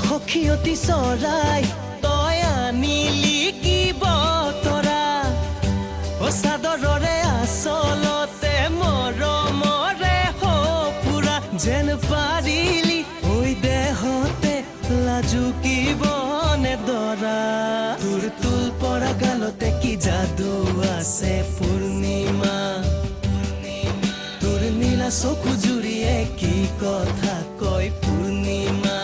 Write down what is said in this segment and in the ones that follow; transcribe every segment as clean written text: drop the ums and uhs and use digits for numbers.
সখীয়তী চৰাই তই আনিলি কি বতৰা চাদৰৰে আচলতে মৰমৰে সপুৰা যেন পাৰিলি ঐ দেহতে লাজুকিবনে দৰা তোৰ তুল পৰা গালতে কি যাদু আছে পূৰ্ণিমা তোৰ নীলা চকু জুৰিয়ে কি কথা কয় পূৰ্ণিমা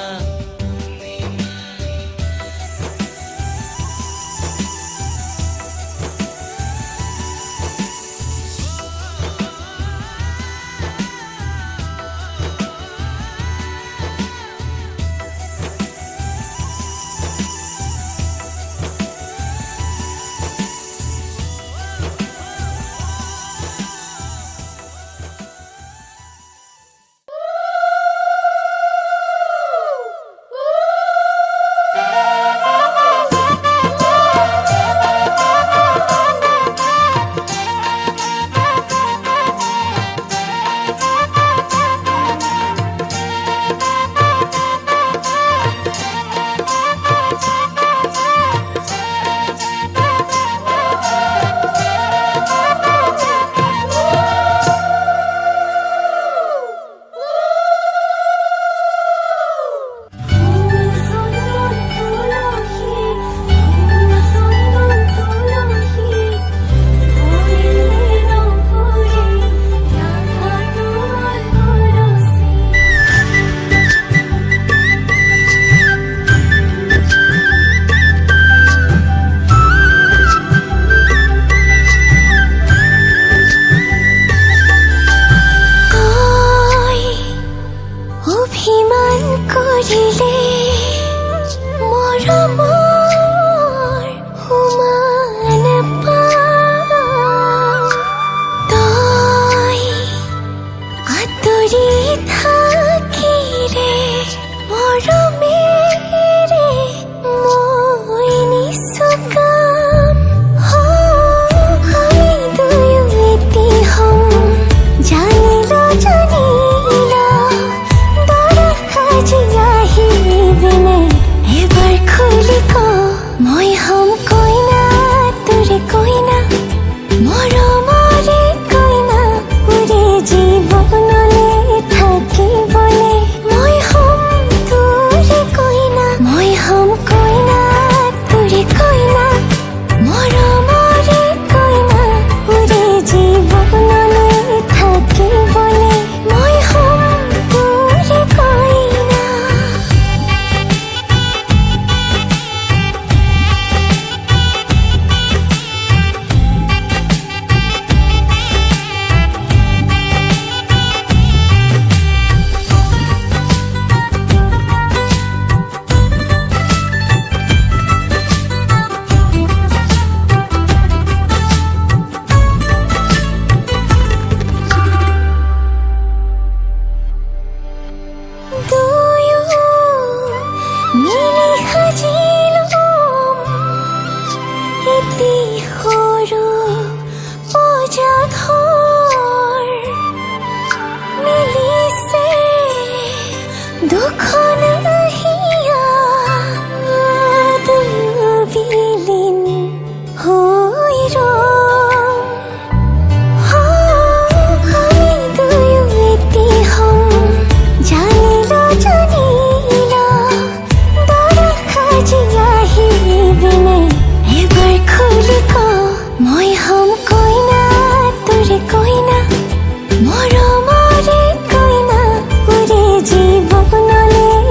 মৰমৰে কইনা উৰে জীৱনলে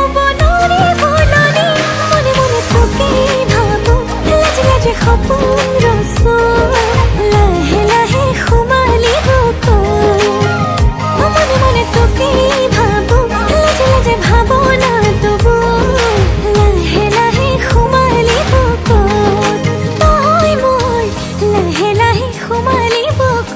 যৌবনরে বলনি মনে মনে তোকে ভাবো লাজে লাজে সপোন রচ লাহে লাহে সোমালি বুক মনে মনে তোকে ভাবো লাজে লাজে ভাবনা তবু লাহে লাহে সোমালি বুক মই লাহে লাহে সোমালি বুক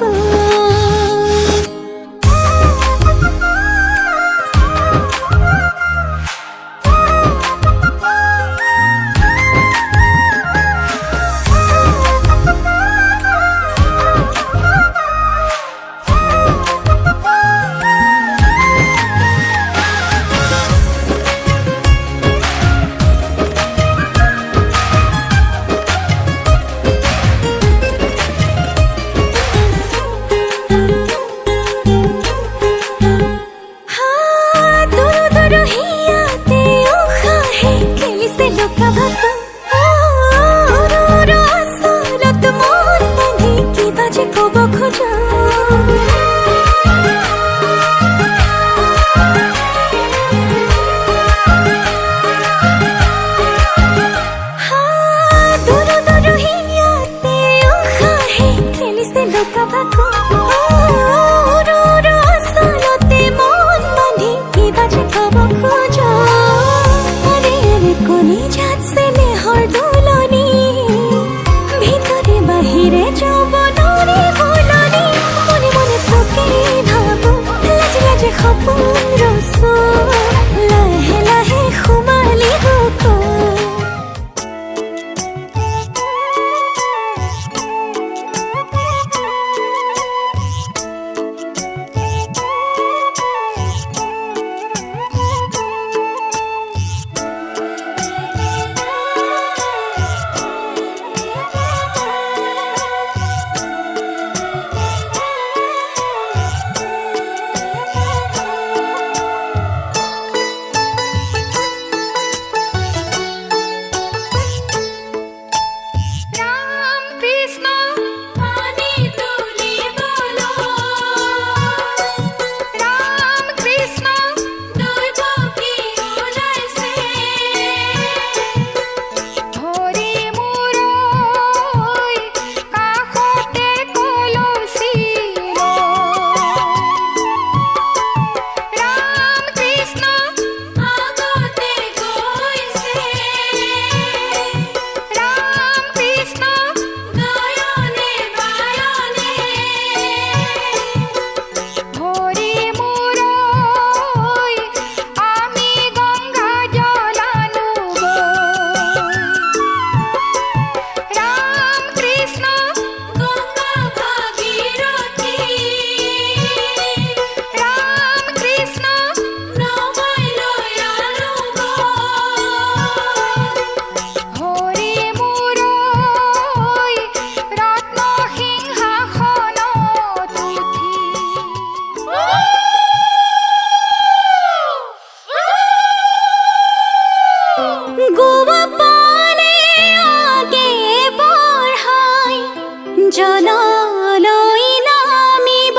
জললৈ নামিব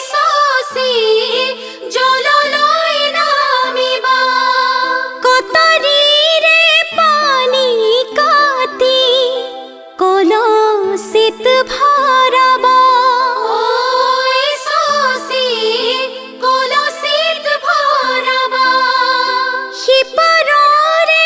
শশী জললৈ নামিব কটাৰীৰে পানী কাটি কলচিত ভৰাব শশী কলচিত ভৰাব সিপাৰৰে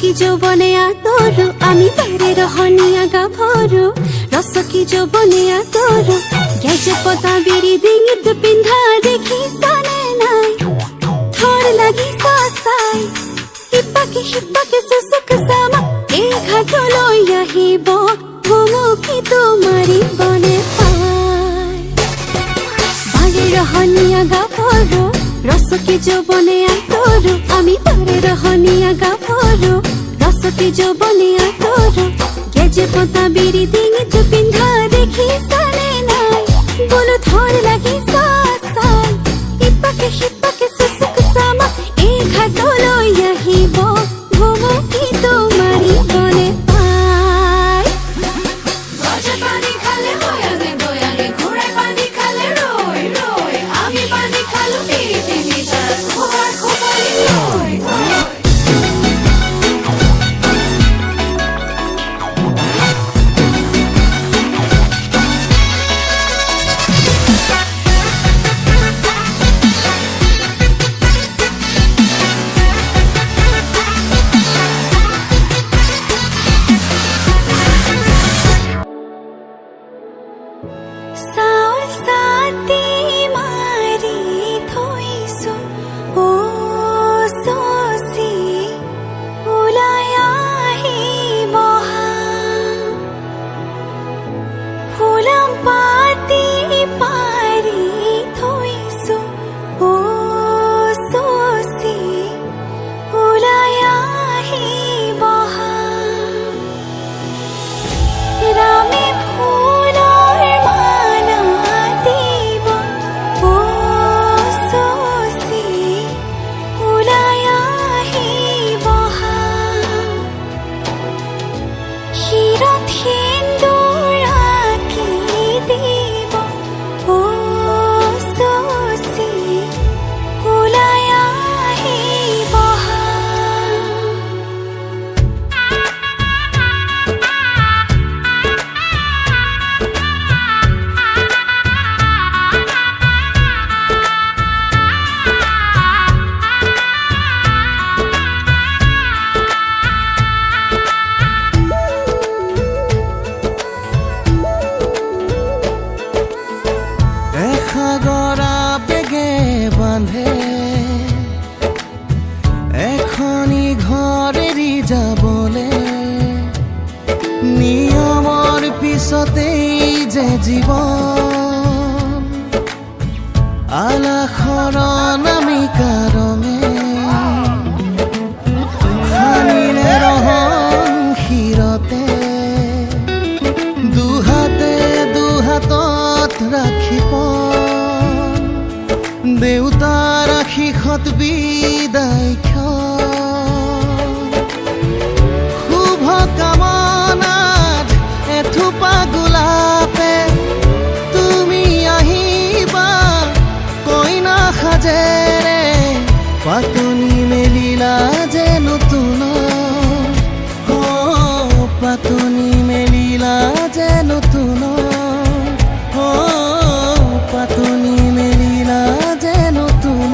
কি যৌবনে আতৰু আমি তাৰে ৰহনীয়া গাভৰু ৰস কি যৌবনে আতৰু গেজে পতা বিৰি ডিঙিত পিন্ধা দেখিছানে নাই থৰ লাগিছা চাই হিপাকে চুচুক চামা এই ঘাটলৈ আহিব ভুমুকি তোমাৰি বনে পায় বাৰে ৰহনীয়া গাভৰু ৰস কি যৌবনে আতৰু আমি তাৰে ৰহনীয়া গাভৰু ৰস কি যৌবনে আতৰু গেজে পতা বিৰি ডিঙিত পিন্ধা দেখিছানে নাই বোলো থৰ লাগিছা চাই হিপাকে চুচুক চামা এই ঘাটলৈ আহিব ভুমুকি তোমাৰি বনে পায় গজে পানী খালে বয়াগে ঘোঁৰাই পানী খালে ৰৈ ৰৈ আমি পানী খালো তিনিটাৰ খোৱাৰ খোপালি ৰৈ চাউল চাতি মাৰি থৈছো অ চচি ওলাই আহিব ফুলাম পাতি পাৰি থৈছো অ চচি ওলাই আহিব ৰামে ফুলৰ মালা দিব অ চচি ওলাই আহিব শিৰত সেন্দুৰ আঁকি দিব অ চচি ওলাই আহিব এসাগৰা বেগে বান্ধে এখনি ঘৰ এৰি যাবলে নিয়মৰ পিছতেই যে জীৱন আলাসৰ নামিকা ৰঙে সানিলে ৰহন শিৰতে দুহাতত ৰাখিব দেউতাৰ আশীষত বিদায় শুভ কামনাত এথোপা গোলাপে তুমি আহিবা কইনা সাজেৰে পাতনি মেলিলা যে নতুন পাতনি মেলিলা যে নতুন পাতনি মেলিলা যে নতুন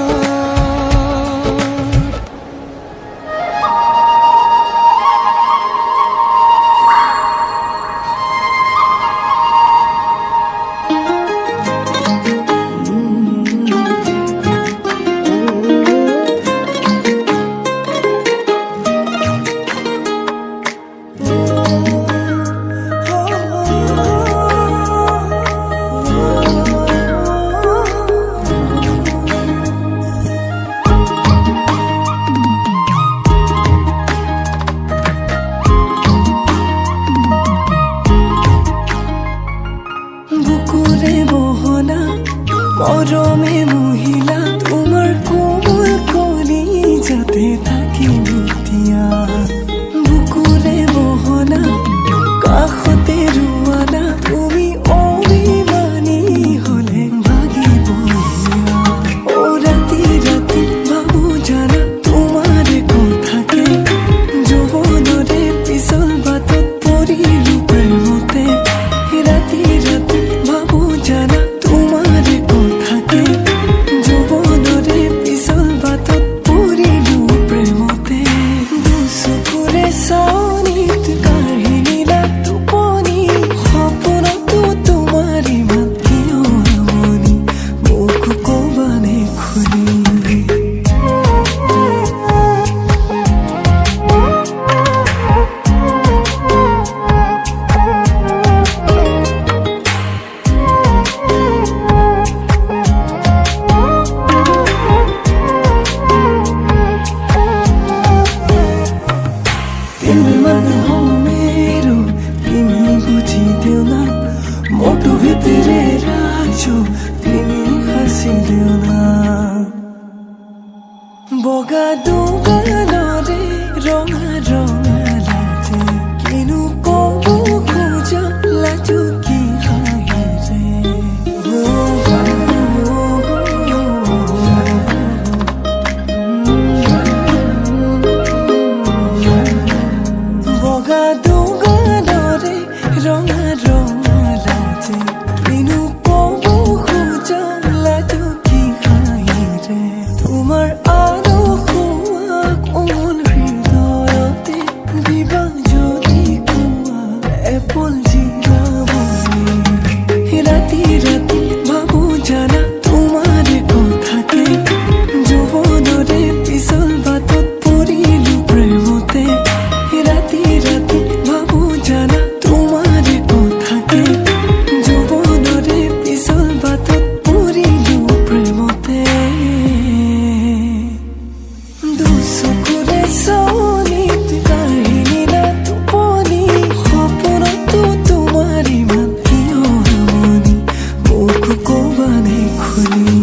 বুকুৰে বহনা মৰমে মহিলা তোমাৰ কোমল কলি যাতে থাকিম এতিয়া বুকুৰে বহনা কাষতে ৰুৱানা তুমি অভিমানী হলে ভাগিব অ ৰাতি ৰাতি ভাবো জানা তোমাৰ কথাকে যৌৱনৰে পিছল বাটত পৰিলো প্ৰেমতে ৰাতি ৰাতি ভাবো জানা তোমাৰ কথাকে কেৱল জিৰাবলে ৰাতি ৰাতি ভাবো জানা তোমাৰ কথাকে যৌৱনৰে পিছল বাটত পৰিলো প্ৰেমতে ৰাতি ৰাতি ভাবো জানা তোমাৰ কথাকে যৌৱনৰে পিছল বাটত পৰিলো প্ৰেমতে দুচকুৰে চলিত কাহিনী না টোপনি সপোনতো তোমাৰ ইমান কিয় আমনি মোক ক'বানে খুলি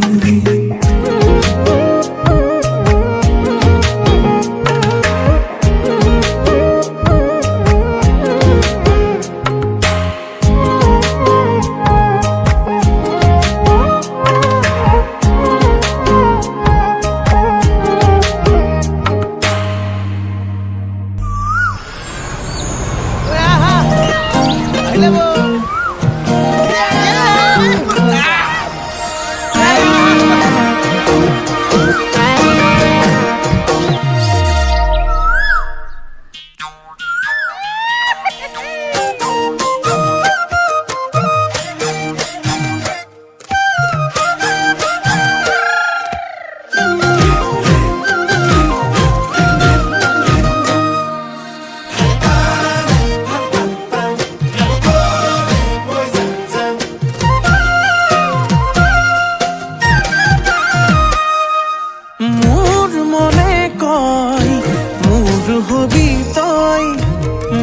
হবি তই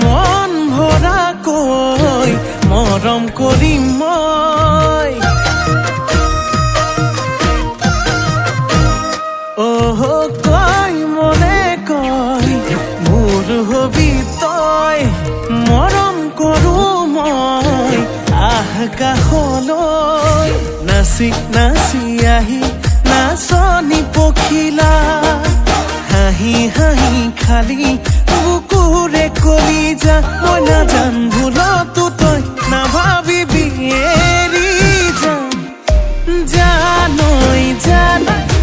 মন ভৰাকৈ মৰম কৰিম মই কয় মনে কয় মোৰ হবি তই মৰম কৰো মই আকাশলৈ নাচি নাচি আহি নাচনি পখিলা হাঁহি হাঁহি খালি বুকুৰে কলিজা মই নাজান ভুলতো তই নাভাবিবি এৰি যাম জানৈ জান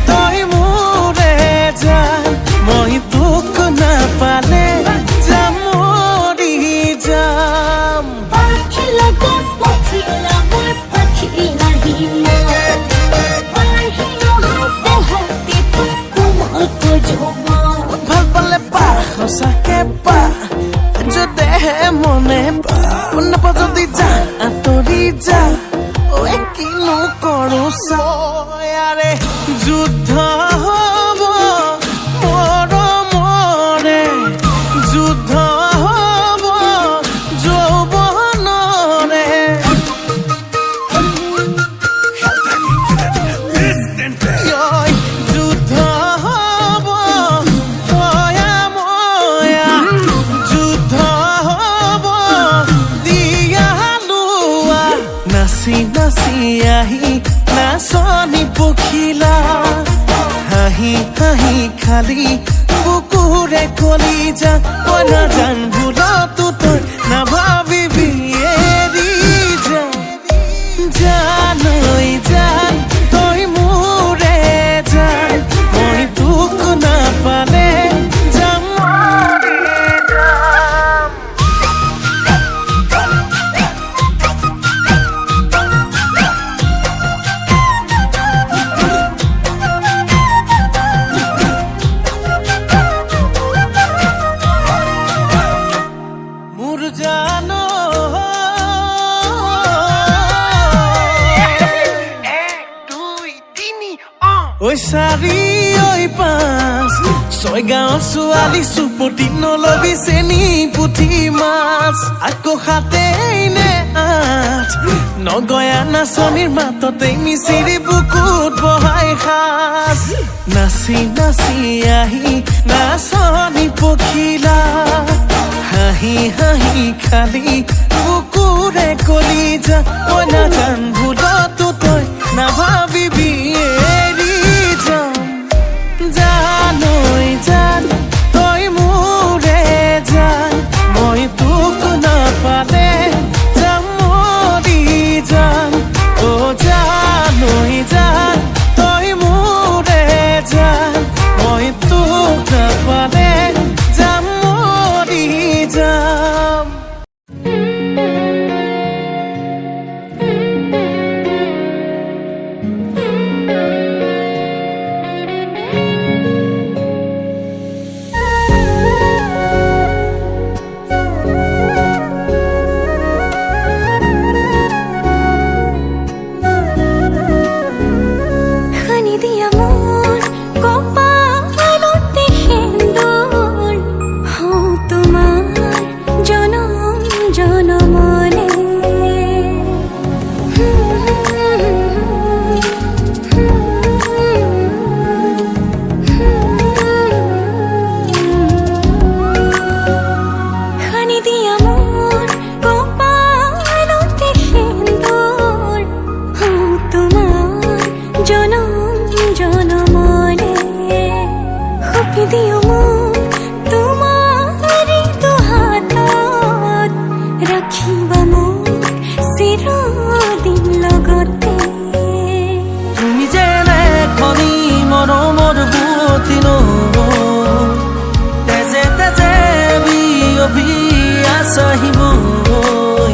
তই মোৰে জান মই তোক নাপালে যাম মৰি যাম ভাল পালে পা সঁচাকে পা যদেহে মনে পা নাপা যদি যা আঁতৰি যা কিনো কৰো চাৰে যুদ্ধ হব মৰমৰে যুদ্ধ হব যৌৱনৰে যুদ্ধ হব তয়া ময়া যুদ্ধ হব দিয়া লোৱা নাচি নাচি আহি নাচনি পখিলা হাঁহি হাঁহি খালি বুকুৰে কলিজা মই নাজান ভুলতো তই নাভাবিবি এৰি যাম জানৈ জান তই মোৰে জান মই তোক নাপালে যাম মৰি যাম মোৰ জানো ঐ চাৰি ঐ পাঁচ ছয় গাঁৱৰ ছোৱালী চুপতি নলবি চেনি পুঠি মাছ আকৌ সাতেই নে আঠ নগয়া নাচনিৰ মাততেই মিচিৰি বুকুত বহাই সাজ নাচি নাচি আহি নাচনি পখিলা হাঁহি হাঁহি খালি বুকুৰে কলিজা মই নাজান ভুলতো তই নাভাবিবি এৰি যাম জানৈ জান তই মোৰে জান মই তোক নাপালে যাম মৰি যাম জানৈ জান তই মোৰে জান মই তোক নাপালে যাম মৰি যাম ৰাখিবা মোক চিৰদিন লগতে তুমি যেনে খনি মৰমৰ বুৱতী নৈ তেজে তেজে বিয়পি আছহি বৈ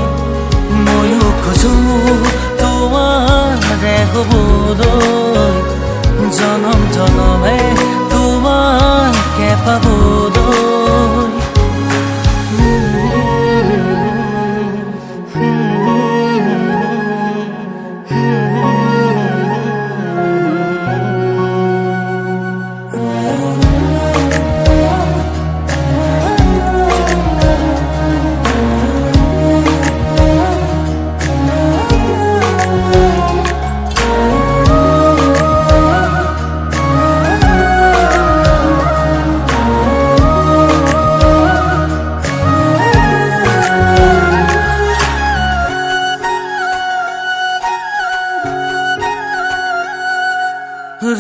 ময়ো খোজো তোমাৰে হ'বলৈ জনম জনমে তোমাকে পাবলৈ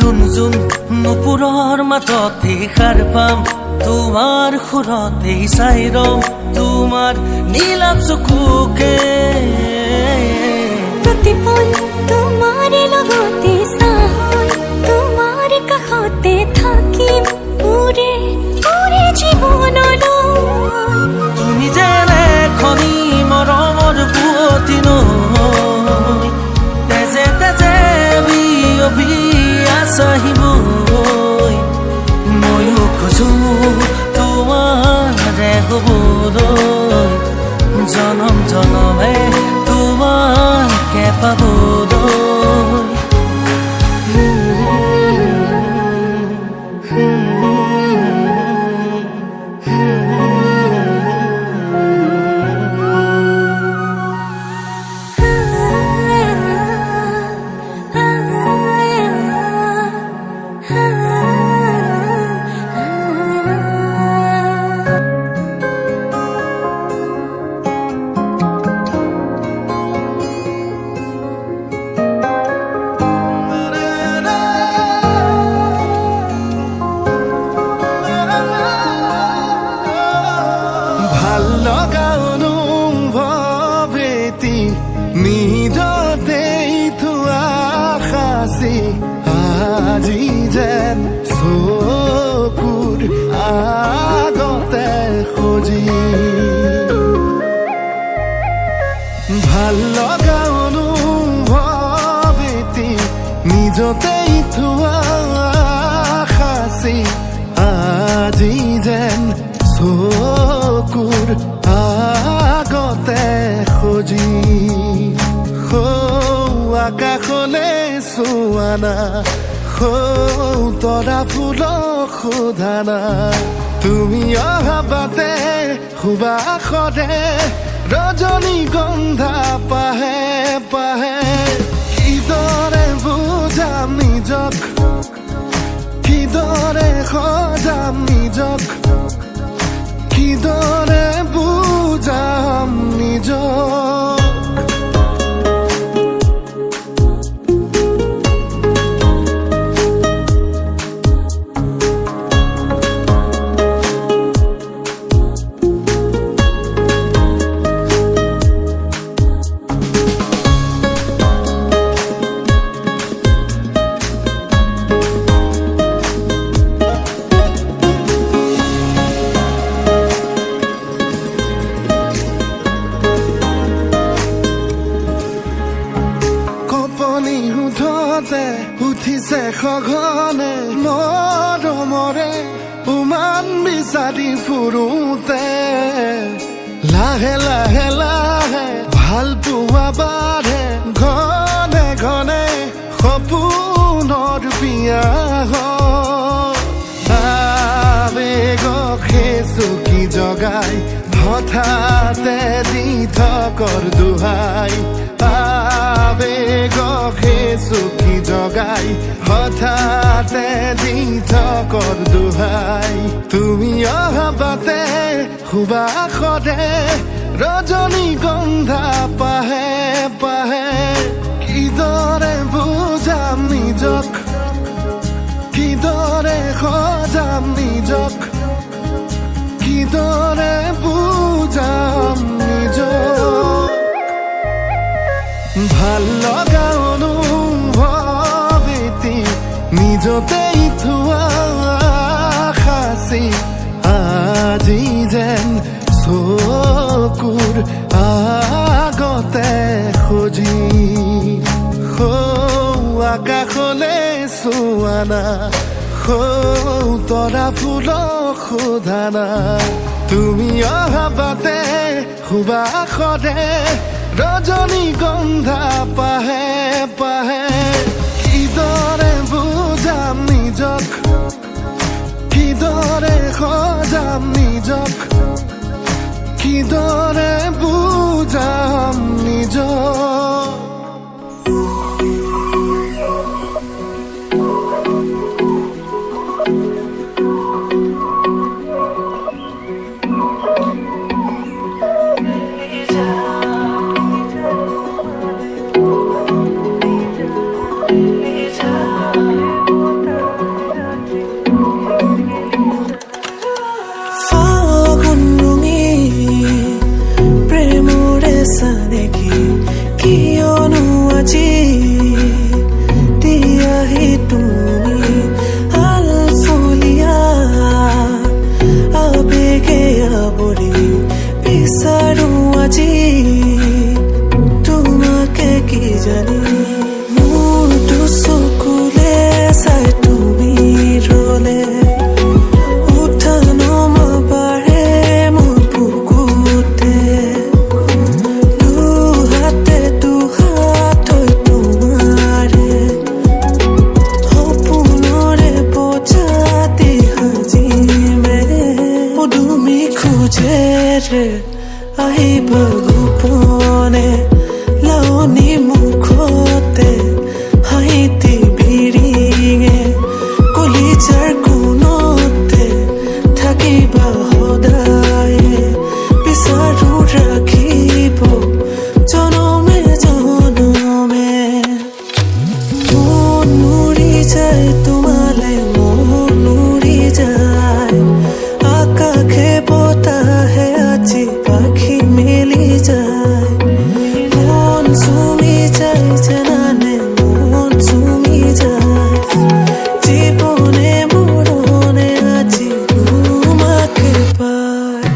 ৰুণজুন নুপুৰৰ মাততে সাৰ পাম তোমাৰ সুৰতে চাই ৰম তোমাৰ নীলাভ চকুকে প্ৰতিপল তোমাৰে লগতে চাহৈ তোমাৰ কাষতে থাকিম মোৰে মোৰে জীৱনলৈ তুমি যেনে খনি মৰমৰ বুৱতী নৈ তেজে তেজে বিয়পি আছহি বৈ ময়ো খোজো তোমাৰে হ'বলৈ জনম জনমে তোমাকে পাবলৈ ভাল লগা অনুভৱেতি নিজতেই থোৱা সাঁচি আজি যেন চকুৰ আগতে সজি ভাল লগা অনুভৱেতি নিজতেই থোৱা সাঁচি আজি যেন চকুৰ আগতে সজি আকাশলে চোৱানা তৰা ফুলক সোধানা তুমি অহা বাটে সুবাসৰে ৰজনীগন্ধা পাহে পাহে কিদৰে বুজাম নিজক কিদৰে সজাম নিজক কিদৰে বুজাম নিজক উঠিছে সঘনে মৰমৰে উমান বিচাৰি ফুৰোতে লাহে লাহে লাহে ভাল পোৱা বাঢ়ে ঘনে ঘনে সপোনৰ বিয়া আবেগক চুকি জগাই হঠাতে দি থকৰ দোহাই আবেগক চুকি জগাই হঠাতে দি থকৰ দোহাই তুমি অহা বাটে সুবাসৰে ৰজনীগন্ধা পাহে পাহে কিদৰে বুজাম নিজক কিদৰে সজাম নিজক কিদৰে বুজাম নিজক ভাল লগা অনুভৱ এটি নিজতেই থোৱা সাঁচি আজি যেন চকুৰ আগতে সজি আকাশলে চোৱা না তৰা ফুলক সোধা না তুমি অহা বাটে সুবাসৰে ৰজনীগন্ধা পাহে পাহে কিদৰে বুজাম নিজক কিদৰে সজাম নিজক কিদৰে বুজাম নিজক কিয়নো আজি দিয়াহি তুমি আলফলীয়া আবেগে আৱৰি বিচাৰো আজি তোমাকে কি জানি মোৰটো চকুলে চাই তুমি ৰলে উঠা নমা বাঢ়ে মোৰ বুকুতে আহিব গোপনে লাৱনী মুখতে হাঁহিতি বিৰিঙে কলিজাৰ কোণতে থাকিবা সদায়ে বিচাৰো ৰাখিব জনমে জনমে মন উৰি যায় তোমালে মন উৰি যায় আকাশে বতাহে আজি পাখি মেলি যায় মন চুমি যায় জানানে মন চুমি যায় জীৱনে মৰণে আজি তোমাকে পায়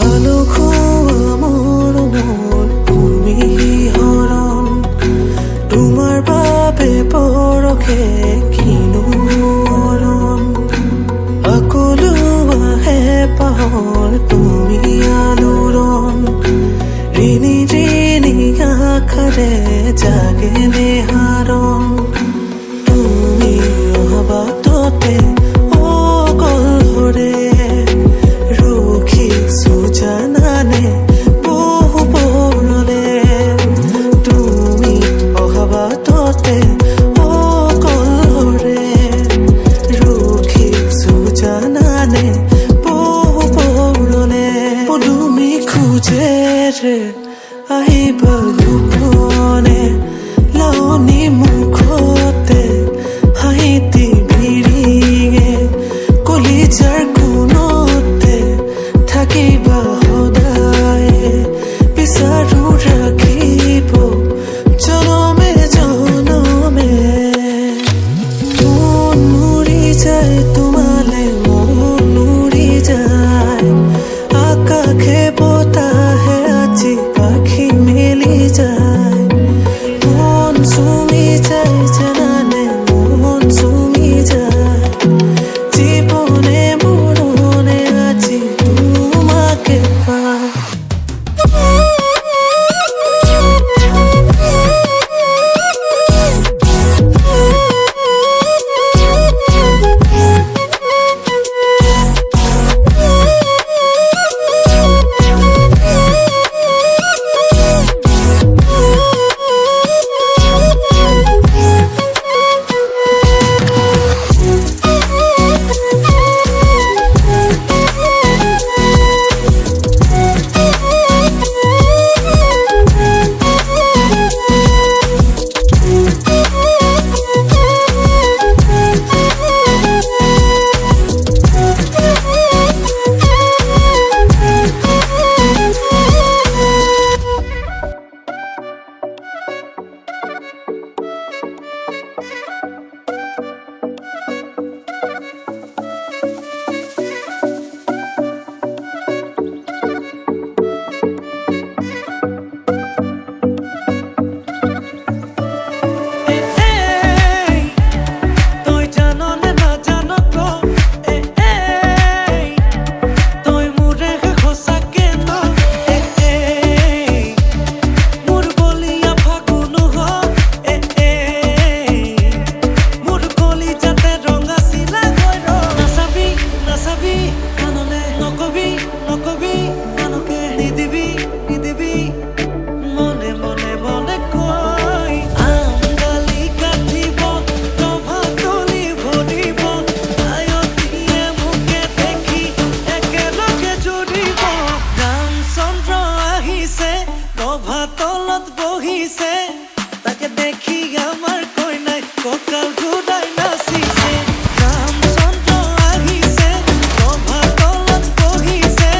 আলো খোৱা মোৰ মোৰ তুমি হৰণ তোমাৰ বাবে পৰখে কিনো মৰণ আকলো আহে পাহৰ তুমি আলোড়ন ঋণী ঋণী আশাৰে জাগে নেহাৰণ তুমি অহা বাটতে অকলশৰে জানানে বহু পৰলে তুমি অহা বাটতে অকলশৰে ৰখিছো জানানে বহু পৰলে পদুমি খোজেৰে আহিব গোপনে লাৱনী বহিছে তাকে দেখি আমাৰ কই নাই ককাল ঘুৰাই নাচিছে ৰামচন্দ্ৰ আহিছে ৰভা তলত বহিছে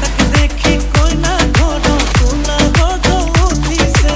তাকে দেখি কইনা ঘৰ তোলা গধ উঠিছে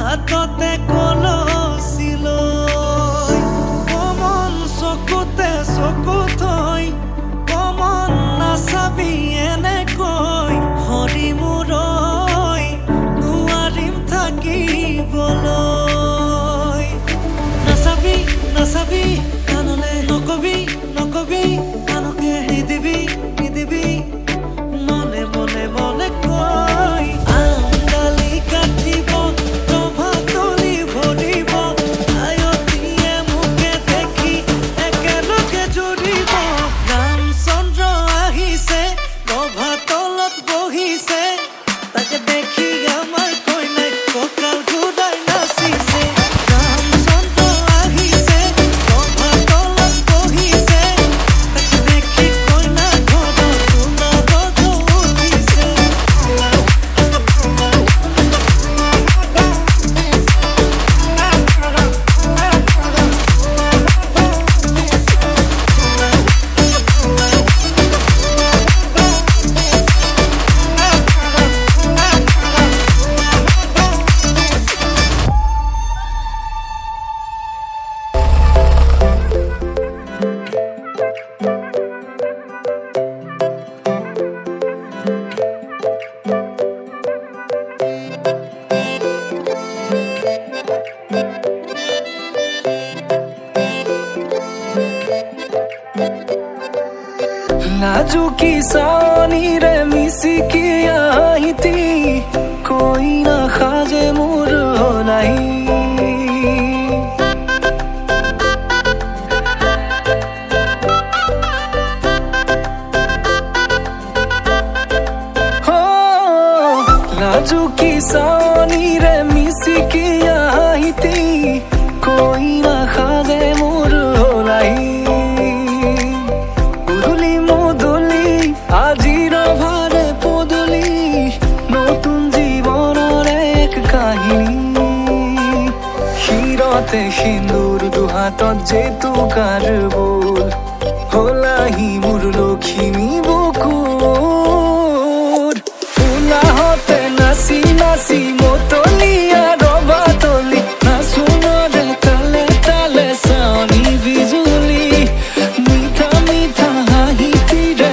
হাততে কলচিলৈ কমন চকুতে চকু থৈ কমন নাচাবি এনেকৈ হৰি মূৰৈ নোৱাৰিম থাকিবলৈ নাচাবি নাচাবি কাণলে নকবি নকবি কাণকে নিদিবি নিদিবি মনে মনে মনে কৈ আঙুলি কাটিব নাজুকি চাৱনিৰে মিচিকি আহিতি কৈ নাখাজে মোৰ নাই নাজুকি চাৱনিৰে মিচিকি আহিতি কৈ নাখাজে মোৰ নাই আজিৰ ভাৰে পদূলি নতুন জীৱনৰ এক কাহিনী শিৰতে সিন্দুৰ দুহাতত জেতুকাৰ বোল হলাহি মোৰ লখিমী বুকুৰ উলাহতে নাচি নাচি মতলীয়া ৰবা তলি নাচোনৰে তালে তালে চাৱনি বিজুলি মিঠা মিঠা হাঁহিতিৰে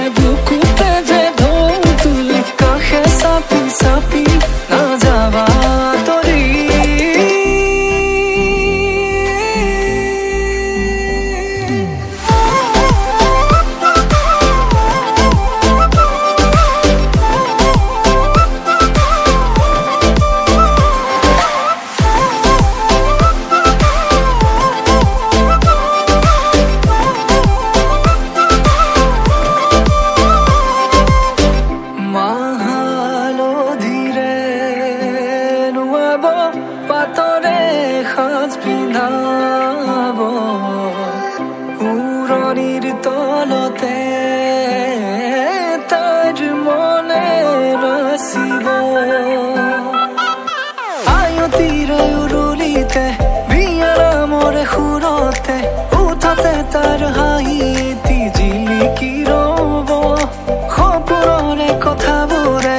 চাপি না যাবা তৰি পাতৰে সাজ পিন্ধাব উৰণিৰ তলতে তাইৰ মনে ৰচিব আয়তিৰে উৰুলিতে বিয়াৰামৰে সুৰতে উঠতে তাৰ হাঁহি এটি জিলিকি ৰব সপোনৰে কথাবোৰে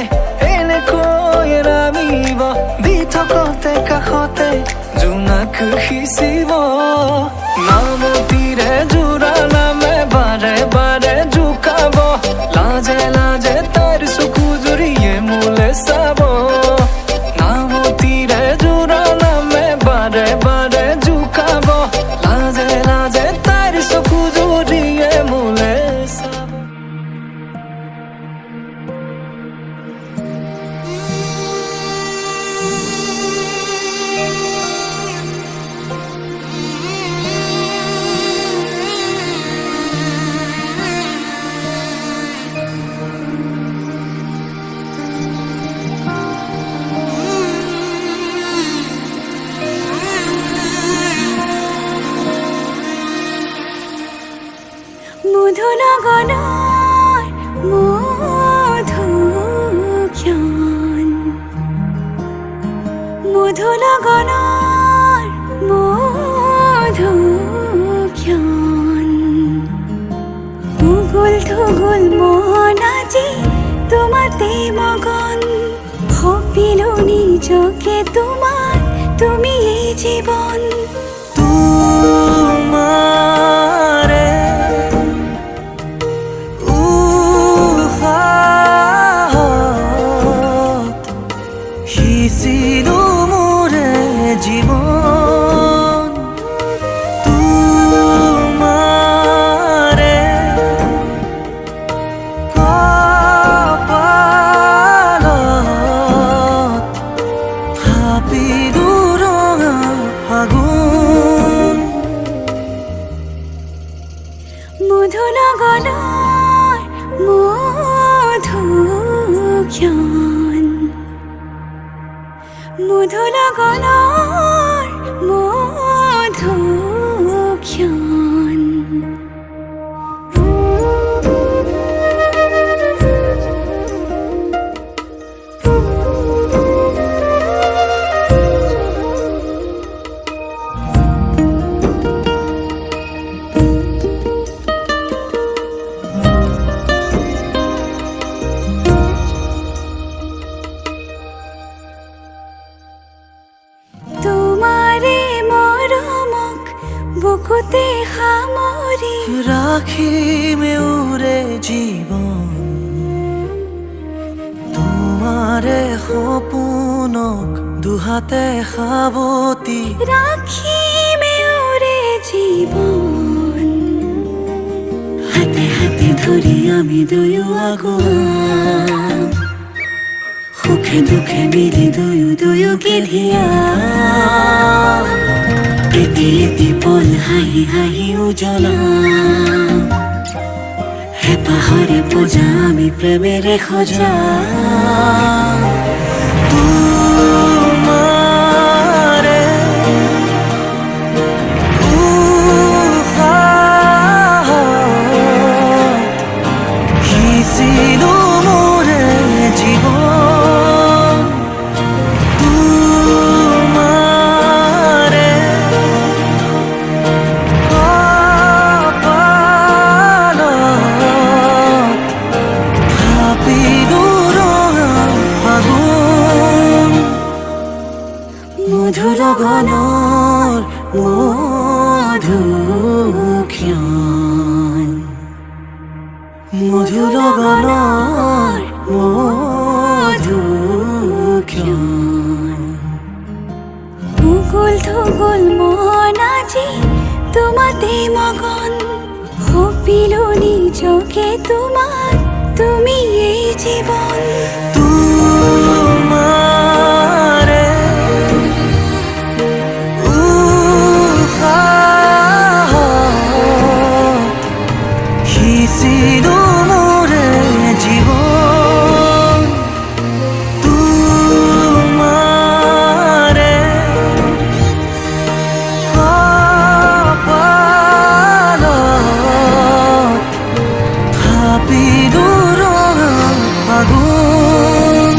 এনেকৈ নামিব দি থকতে কাষতে জোনাক সিঁচিব নামতিৰে জোৰা নামে বাৰে বাৰে জোকাব লাজে লাজে তাৰ চকু জুৰিয়ে মোলে চাব লগনৰ মধু ক্ষণ মধু লগনৰ মধু ক্ষণ উগুল থুগুল মন আজি তোমাতে মগন সপিলো নিজকে তোমার তুমি এই জীবন তোমারে উশাহত সিঁচিলো মোৰে জীৱন তোমাৰে কপালত থাপিলো ৰঙা ফাগুন মধু লগনৰ মধু ক্ষণ মধু লগনৰ মধু ক্ষণ তোমাৰে মৰমক বুকুতে সামৰি ৰাখিমে উৰে জীৱন তোমাৰে সপোনক দুহাতে সাৱতি ৰাখিমে ওৰে জীৱন হাতে হাতে ধৰি আমি দুয়ো আগুৱাম সুখে দুখে মিলি দুয়ো দুয়োকে ধিয়াম এটি এটি পল হাঁহি হাঁহি উজ্বলাম হেঁপাহৰে পূজা আমি প্ৰেমেৰে সজাম তোমাৰে উশাহত সিঁচিলো মোৰে জীৱন তোমাৰে কপালত থাপিলো ৰঙা ফাগুন মধু লগনৰ মধু ক্ষণ মধু লগনৰ মধু ক্ষণ উগুল থুগুল মন আজি তোমাতে মগন সপিলো নিজকে তোমার তুমি এই জীবন তোমাৰে উশাহত সিঁচিলো মোৰে জীৱন তোমাৰে কপালত থাপিলো ৰঙা ফাগুন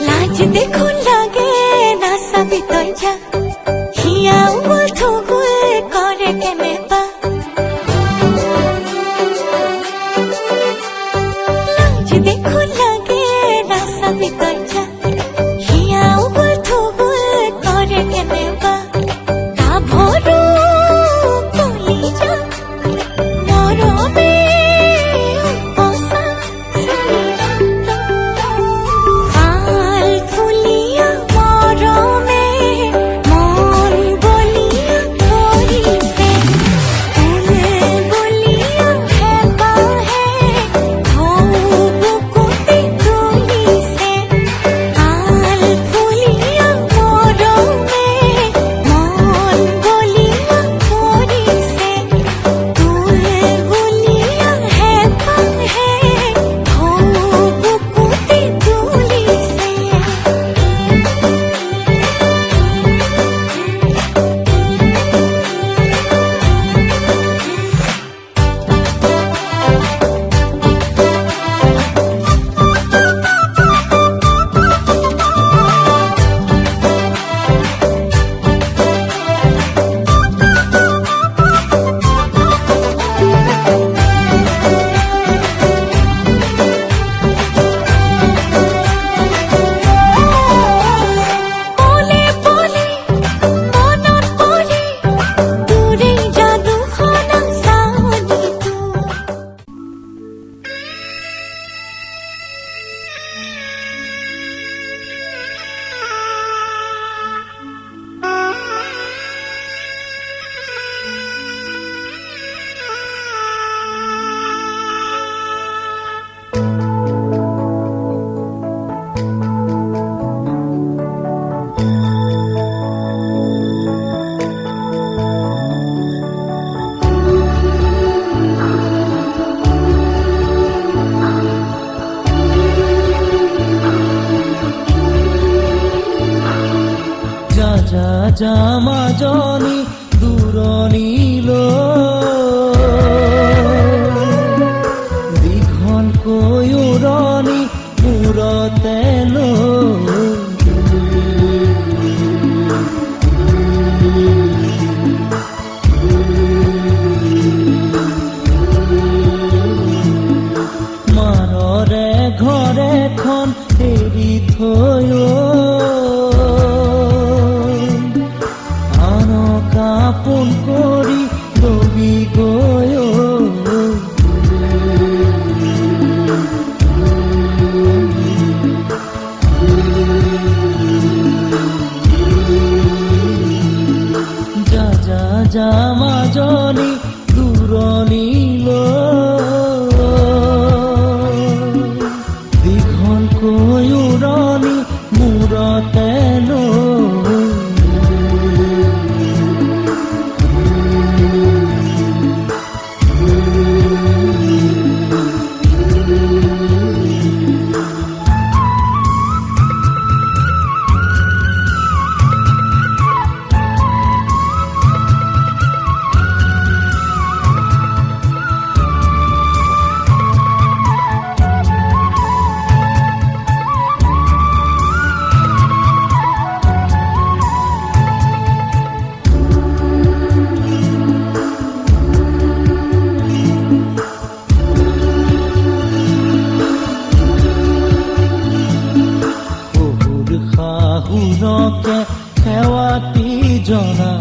লাজ দেখুন লাগে না সাবি তৈয়া হিয়া উগুল থুগুল করে কেনে বা লাজ দেখুন লাগে না সাবি তৈয়া হিয়া উগুল থুগুল করে কেনে বা তা ভরু কলি যা যা মাজনী দূৰণিলৈ দীঘলকৈ উৰণি মূৰতে লৈ মাৰৰে ঘৰ এখন এৰি থৈ আনক আপোন কৰি দবি গৈ যা মাজনী দূৰণিলৈ দীঘলকৈ উৰণি মূৰতে লৈ শাহুৰকে সেৱাতি জনা